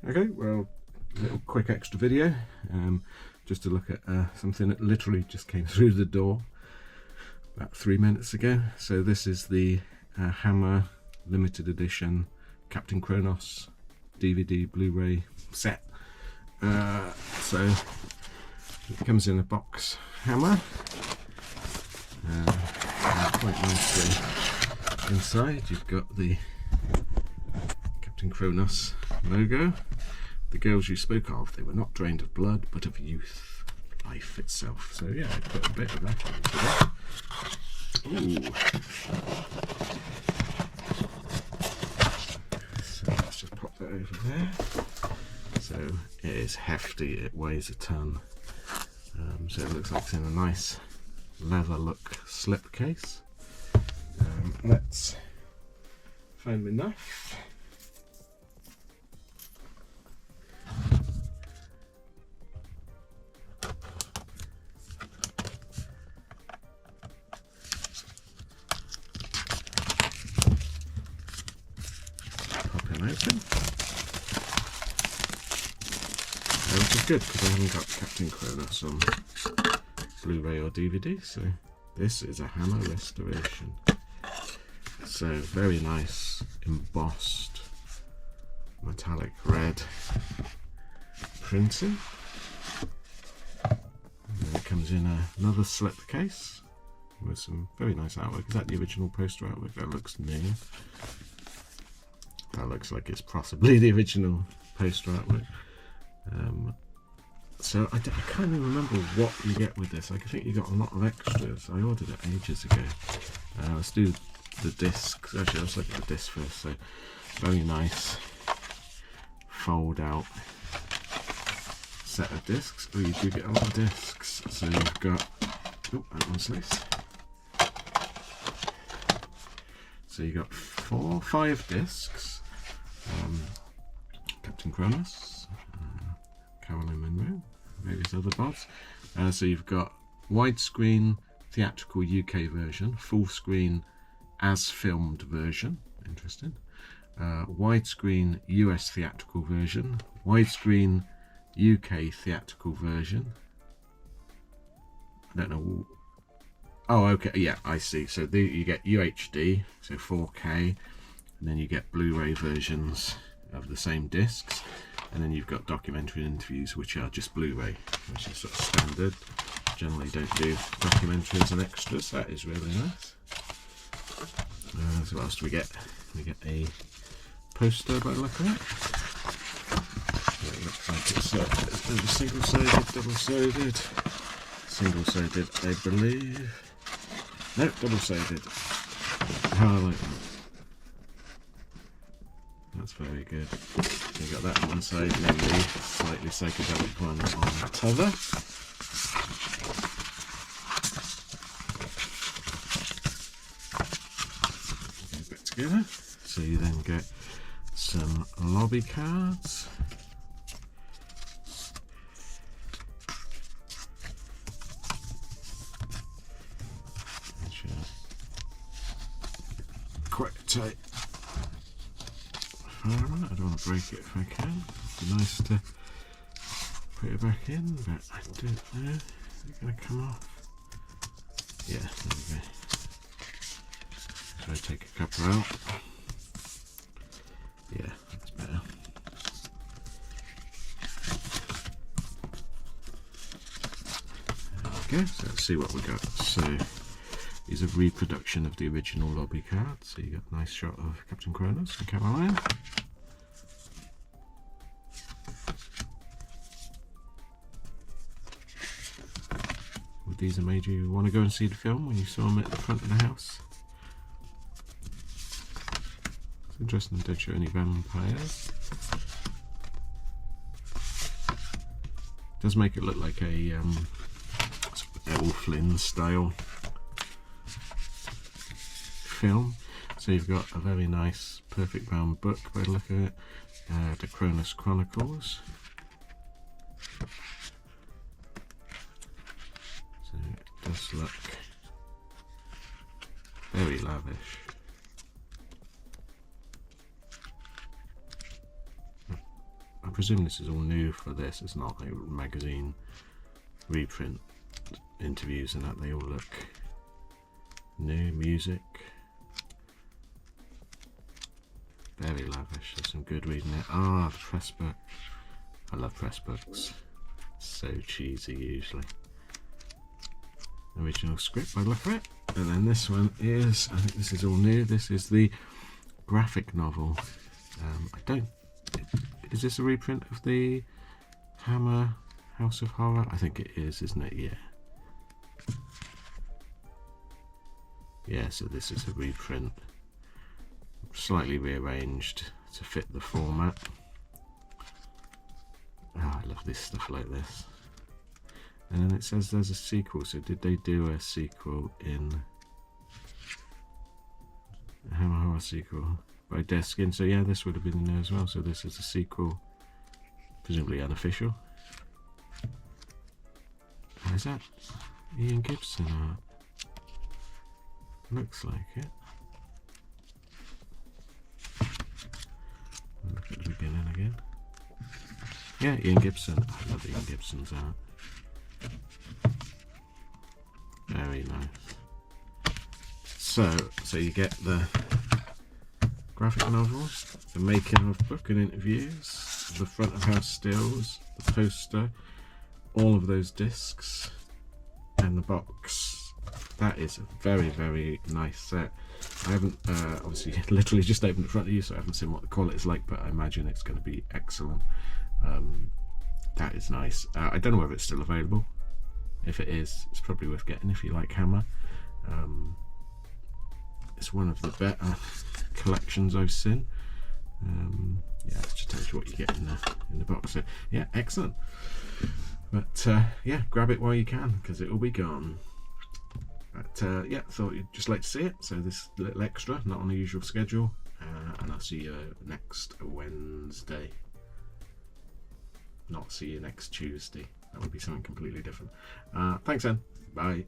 Okay, well, a little quick extra video, just to look at something that literally just came through the door about 3 minutes ago. So this is the Hammer limited edition Captain Kronos DVD Blu-ray set. So it comes in a box hammer, quite nicely inside. You've got the Captain Kronos logo. The girls you spoke of, they were not drained of blood, but of youth, life itself. So yeah, I put a bit of that into it. Ooh. So let's just pop that over there. So it is hefty, it weighs a ton. So it looks like it's in a nice leather look slip case. Let's find my knife. Open. Which is good because I haven't got Captain Kronos on Blu-ray or DVD, so this is a Hammer restoration. So very nice embossed metallic red printing. And then it comes in another slip case with some very nice artwork. Is that the original poster artwork? That looks new. That looks like it's possibly the original poster artwork. So I can't even remember what you get with this. I think you got a lot of extras. I ordered it ages ago. Let's do the discs. Actually, let's look at the disc first. So very nice fold out set of discs. Oh, you do get a lot of discs. So you've got, oh, that one's loose. So you got 5 discs. Captain Kronos, Caroline Munro, various other bobs. So you've got widescreen theatrical UK version, full screen as filmed version, interesting. Widescreen US theatrical version, widescreen UK theatrical version. I don't know. Oh, okay, yeah, I see. So you get UHD, so 4K. And then you get Blu-ray versions of the same discs, and then you've got documentary interviews, which are just Blu-ray, which is sort of standard. Generally don't do documentaries and extras. That is really nice. So what else do we get? We get a poster by the look of it. It looks like it's single-sided, double-sided. Single-sided, I believe. No, double-sided. How I like that. That's very good. So you got that on one side, and then the slightly psychedelic one on the t'other. Go back together. So you then get some lobby cards. Which are quite tight. I don't want to break it if I can. It'd be nice to put it back in, but I don't know. Is it going to come off? Yeah, there we go. So I take a couple out. Yeah, that's better. There we go. So let's see what we got. So these are reproduction of the original lobby card. So you got a nice shot of Captain Kronos and Caroline. These are made you want to go and see the film when you saw them at the front of the house. It's interesting, they don't show any vampires. It does make it look like a Errol Flynn style film. So you've got a very nice perfect bound book by the look of it, the Kronos Chronicles. So it does look very lavish. I'm presume this is all new for this. It's not a magazine reprint. Interviews and that, they all look new. Music, very lavish. There's some good reading there. Ah, the press book. I love press books. So cheesy usually. Original script by the look of it. And then this one is, I think this is all new. This is the graphic novel. Is this a reprint of the Hammer House of Horror? I think it is, isn't it? Yeah. Yeah, so this is a reprint, slightly rearranged to fit the format. Oh, I love this stuff like this. And then it says there's a sequel, so did they do a sequel in a Hammer Horror sequel by Deskin? So yeah, this would have been in there as well. So this is a sequel, presumably unofficial. Oh, is that Ian Gibson art? Looks like it. Look at the beginning again. Yeah, Ian Gibson. I love Ian Gibson's art. Very nice. So you get the graphic novel, the making of book and interviews, the front of house stills, the poster, all of those discs, and the box. That is a very, very nice set. I haven't, obviously, literally just opened it in front of you, so I haven't seen what the quality is like, but I imagine it's going to be excellent. That is nice. I don't know whether it's still available. If it is, it's probably worth getting if you like Hammer. It's one of the better collections I've seen. Yeah, it just tells you what you get in the box set. Yeah, excellent. But yeah, grab it while you can, because it will be gone. But yeah, thought you'd just like to see it. So this little extra, not on the usual schedule. And I'll see you next Wednesday. Not see you next Tuesday. That would be something completely different. Thanks then. Bye.